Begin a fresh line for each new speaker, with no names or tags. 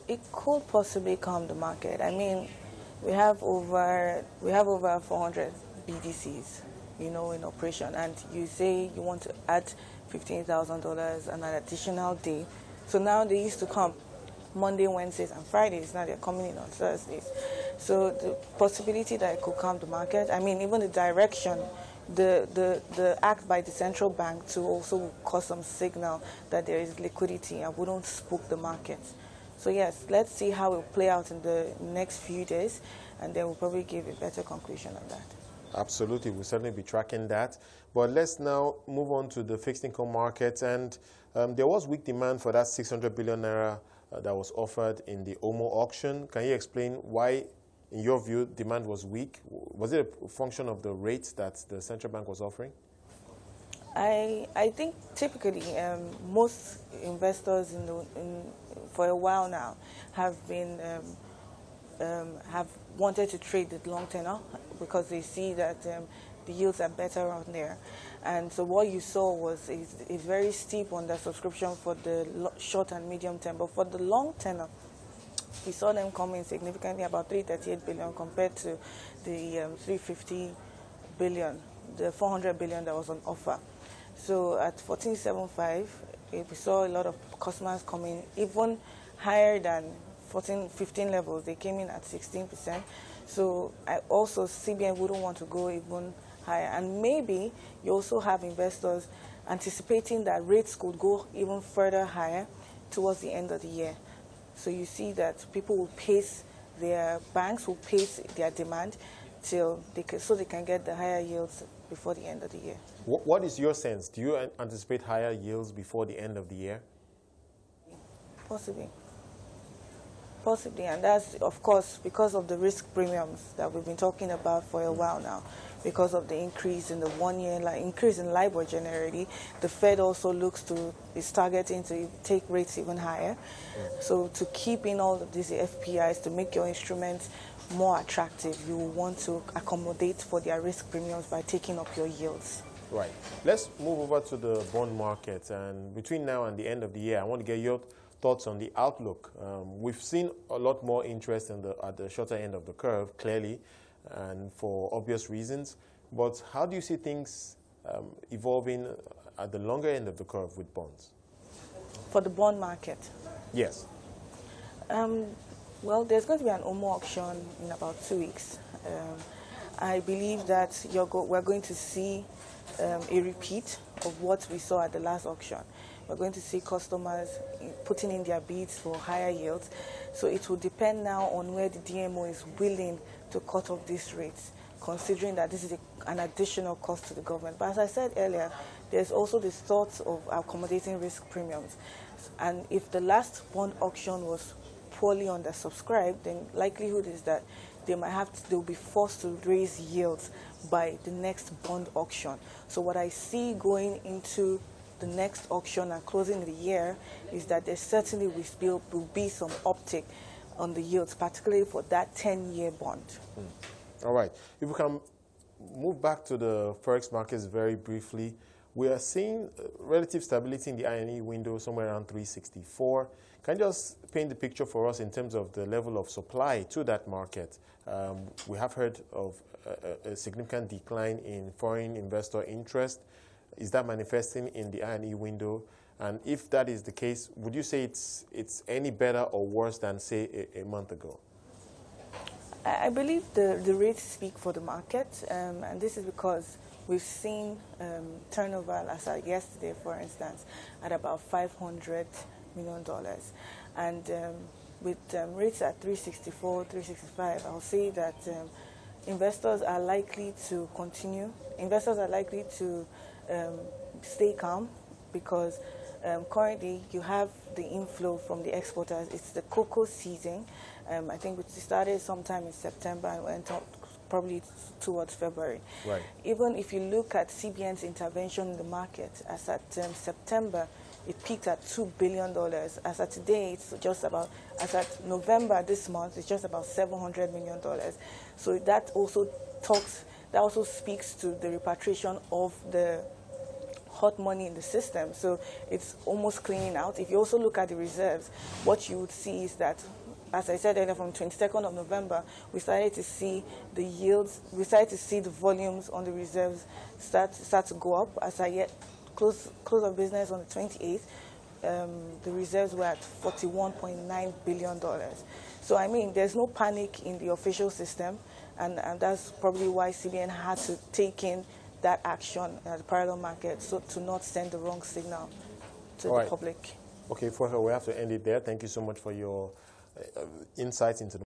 It could possibly calm the market. I mean, we have over 400 BDCs, in operation, and you say you want to add $15,000 an additional day. So now they used to come Monday, Wednesdays, and Fridays. Now they're coming in on Thursdays. So the possibility that it could calm the market. I mean, even the direction, the act by the central bank to also cause some signal that there is liquidity and wouldn't spook the market. So yes, let's see how it will play out in the next few days, and then we'll probably give a better conclusion on that.
Absolutely, we'll certainly be tracking that. But let's now move on to the fixed income market. And there was weak demand for that 600 billion naira that was offered in the OMO auction. Can you explain why, in your view, demand was weak? Was it a function of the rates that the central bank was offering?
I think typically most investors for a while now have been have wanted to trade the long tenor because they see that the yields are better out there. And so what you saw was a very steep undersubscription for the short and medium term. But for the long tenor, we saw them come in significantly, about 338 billion compared to the 350 billion, the 400 billion that was on offer. So at 14.75, we saw a lot of customers coming even higher than 14, 15 levels. They came in at 16%. So also CBN wouldn't want to go even higher. And maybe you also have investors anticipating that rates could go even further higher towards the end of the year. So you see that people will pace, their banks will pace their demand so they can get the higher yields before the end of the year.
What is your sense? Do you anticipate higher yields before the end of the year?
Possibly. Possibly, and that's, of course, because of the risk premiums that we've been talking about for a while now. Because of the increase in the 1 year, increase in LIBOR generally, the Fed also is targeting to take rates even higher. So to keep in all of these FPIs, to make your instruments more attractive, you will want to accommodate for their risk premiums by taking up your yields.
Right. Let's move over to the bond market. And between now and the end of the year, I want to get your thoughts on the outlook. We've seen a lot more interest at the shorter end of the curve, clearly, and for obvious reasons. But how do you see things evolving at the longer end of the curve with bonds?
For the bond market?
Yes.
Well, there's going to be an OMO auction in about 2 weeks. I believe that we're going to see a repeat of what we saw at the last auction. We're going to see customers putting in their bids for higher yields. So it will depend now on where the DMO is willing to cut off these rates, considering that this is an additional cost to the government. But as I said earlier, there's also this thought of accommodating risk premiums. And if the last bond auction was poorly undersubscribed, then likelihood is that they'll be forced to raise yields by the next bond auction. So what I see going into the next auction and closing the year is that there certainly will be some uptick on the yields, particularly for that 10-year bond.
All right. If we can move back to the Forex markets very briefly, we are seeing relative stability in the INE window somewhere around 364. Can you just paint the picture for us in terms of the level of supply to that market? We have heard of a significant decline in foreign investor interest. Is that manifesting in the INE window? And if that is the case, would you say it's any better or worse than, say, a month ago?
I believe the rates speak for the market, and this is because we've seen turnover, as of yesterday, for instance, at about $500 million. And with rates at 364, 365, I'll say that investors are likely to continue. Investors are likely to stay calm because currently you have the inflow from the exporters. It's the cocoa season. I think it started sometime in September and went up probably towards February.
Right.
Even if you look at CBN's intervention in the market, as at September, it peaked at $2 billion. As at today, it's just about, as at November this month, it's just about $700 million. So that also speaks to the repatriation of the hot money in the system, so it's almost cleaning out. If you also look at the reserves, what you would see is that, as I said earlier, from 22nd of November, we started to see the yields, we started to see the volumes on the reserves start to go up. As I yet close of business on the 28th, the reserves were at $41.9 billion. So, I mean, there's no panic in the official system, and that's probably why CBN had to take in that action at the parallel market, so to not send the wrong signal to the public.
Okay, for her, we have to end it there. Thank you so much for your insights into the